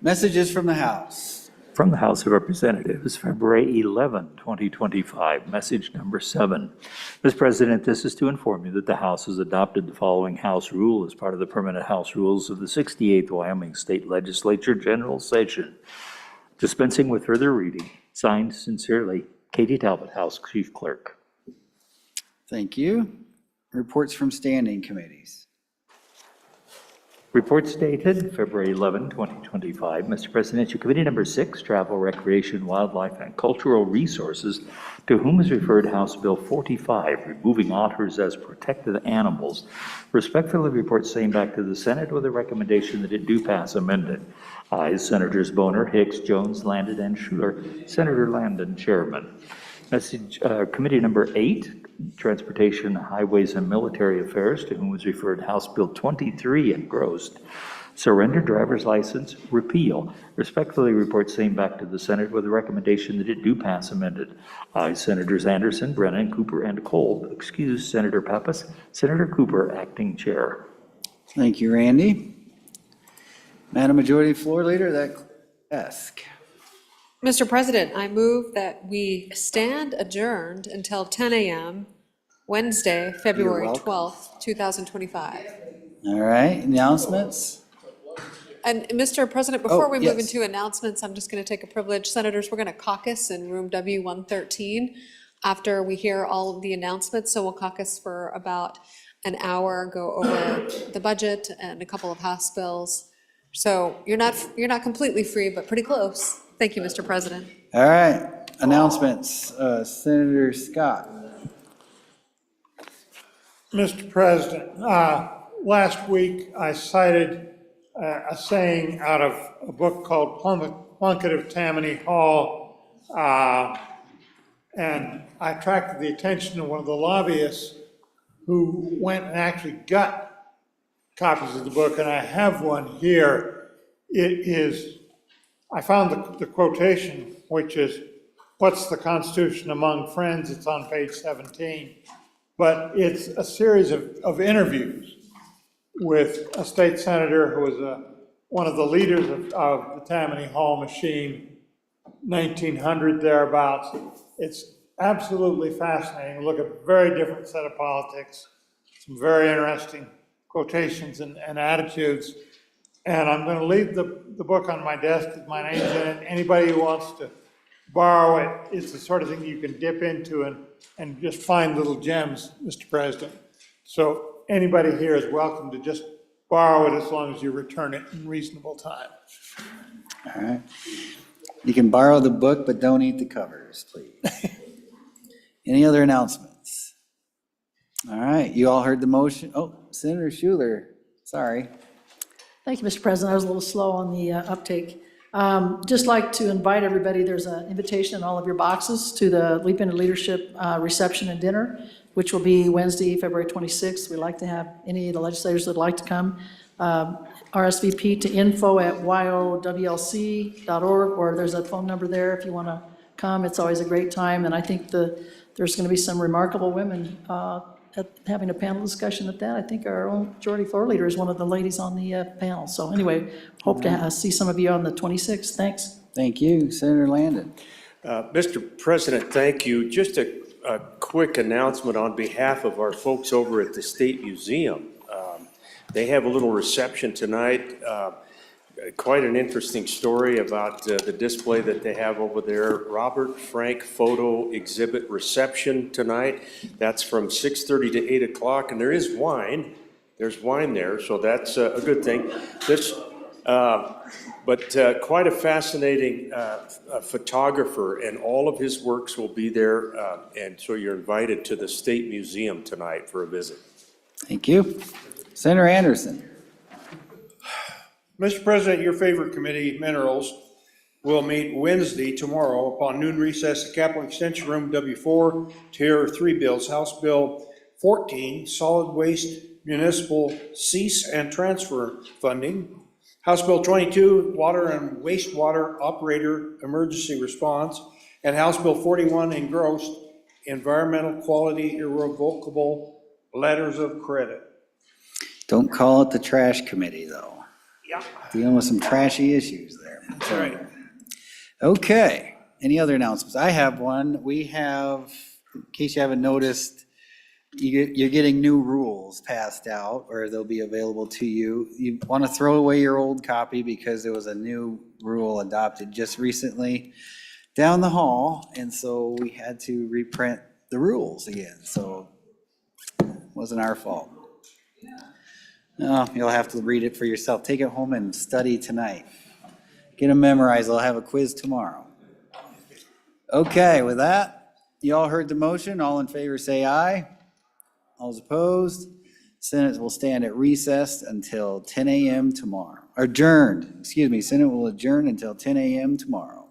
Messages from the House. From the House of Representatives, February 11, 2025, message number 7. Mr. President, this is to inform you that the House has adopted the following House rule as part of the permanent House rules of the 68th Wyoming State Legislature General Session. Dispensing with further reading. Signed, sincerely, Katie Talbot, House Chief Clerk. Thank you. Reports from standing committees. Reports dated February 11, 2025. Mr. Presidential Committee Number 6, Travel, Recreation, Wildlife, and Cultural Resources, to whom is referred House Bill 45, removing otters as protected animals, respectfully reports same back to the Senate with a recommendation that it do pass amended. Ayes, Senators Boner, Hicks, Jones, Landon, and Schuler. Senator Landon, Chairman. Message Committee Number 8, Transportation, Highways, and Military Affairs, to whom was referred House Bill 23, engrossed. Surrender driver's license, repeal. Respectfully report same back to the Senate with a recommendation that it do pass amended. Ayes, Senators Anderson, Brennan, Cooper, and Kolb. Excuse Senator Pappas. Senator Cooper, acting chair. Thank you, Randy. Madam Majority Floor Leader, that ask. Mr. President, I move that we stand adjourned until 10 a.m. Wednesday, February welcome. 12th, 2025. All right, announcements? And Mr. President, before we move yes. into announcements, I'm just going to take a privilege. Senators, we're going to caucus in room W113 after we hear all of the announcements. So we'll caucus for about an hour, go over the budget and a couple of House bills. So you're not completely free, but pretty close. Thank you, Mr. President. All right, announcements. Senator Scott. Mr. President, last week I cited a saying out of a book called Plunkett of Tammany Hall, and I attracted the attention of one of the lobbyists who went and actually got copies of the book, and I have one here. It is, I found the quotation, which is, "What's the Constitution among friends?" It's on page 17. But it's a series of interviews with a state senator who was one of the leaders of the Tammany Hall machine, 1900 thereabouts. It's absolutely fascinating. Look at a very different set of politics, some very interesting quotations and attitudes. And I'm going to leave the book on my desk with my name's in it. Anybody who wants to borrow it, it's the sort of thing you can dip into and just find little gems, Mr. President. So anybody here is welcome to just borrow it as long as you return it in reasonable time. All right. You can borrow the book, but don't eat the covers, please. Any other announcements? All right, you all heard the motion. Oh, Senator Schuler, sorry. Thank you, Mr. President. I was a little slow on the uptake. Just like to invite everybody, there's an invitation in all of your boxes to the Leap Into Leadership reception and dinner, which will be Wednesday, February 26th. We'd like to have any of the legislators that would like to come. RSVP to info@yowlc.org, or there's a phone number there if you want to come. It's always a great time, and I think there's going to be some remarkable women having a panel discussion at that. I think our own majority floor leader is one of the ladies on the panel. So anyway, hope to see some of you on the 26th. Thanks. Thank you. Senator Landon. Mr. President, thank you. Just a quick announcement on behalf of our folks over at the State Museum. They have a little reception tonight. Quite an interesting story about the display that they have over there. Robert Frank Photo Exhibit Reception tonight. That's from 6:30 to 8 o'clock, and there is wine. There's wine there, so that's a good thing. But quite a fascinating photographer, and all of his works will be there, and so you're invited to the State Museum tonight for a visit. Thank you. Senator Anderson. Mr. President, your favorite committee, Minerals, will meet Wednesday, tomorrow, upon noon recess at Capitol Extension Room W4 to hear 3 bills. House Bill 14, Solid Waste Municipal Cease and Transfer Funding. House Bill 22, Water and Wastewater Operator Emergency Response. And House Bill 41, engrossed, Environmental Quality Irrevocable Letters of Credit. Don't call it the trash committee, though. Yeah. Dealing with some trashy issues there. That's right. Okay, any other announcements? I have one. We have, in case you haven't noticed, you're getting new rules passed out, or they'll be available to you. You want to throw away your old copy because there was a new rule adopted just recently down the hall, and so we had to reprint the rules again, so it wasn't our fault. No, you'll have to read it for yourself. Take it home and study tonight. Get them memorized. I'll have a quiz tomorrow. Okay, with that, you all heard the motion. All in favor, say aye. All opposed? Senate will stand at recess until 10 a.m. tomorrow. Adjourned, excuse me, Senate will adjourn until 10 a.m. tomorrow.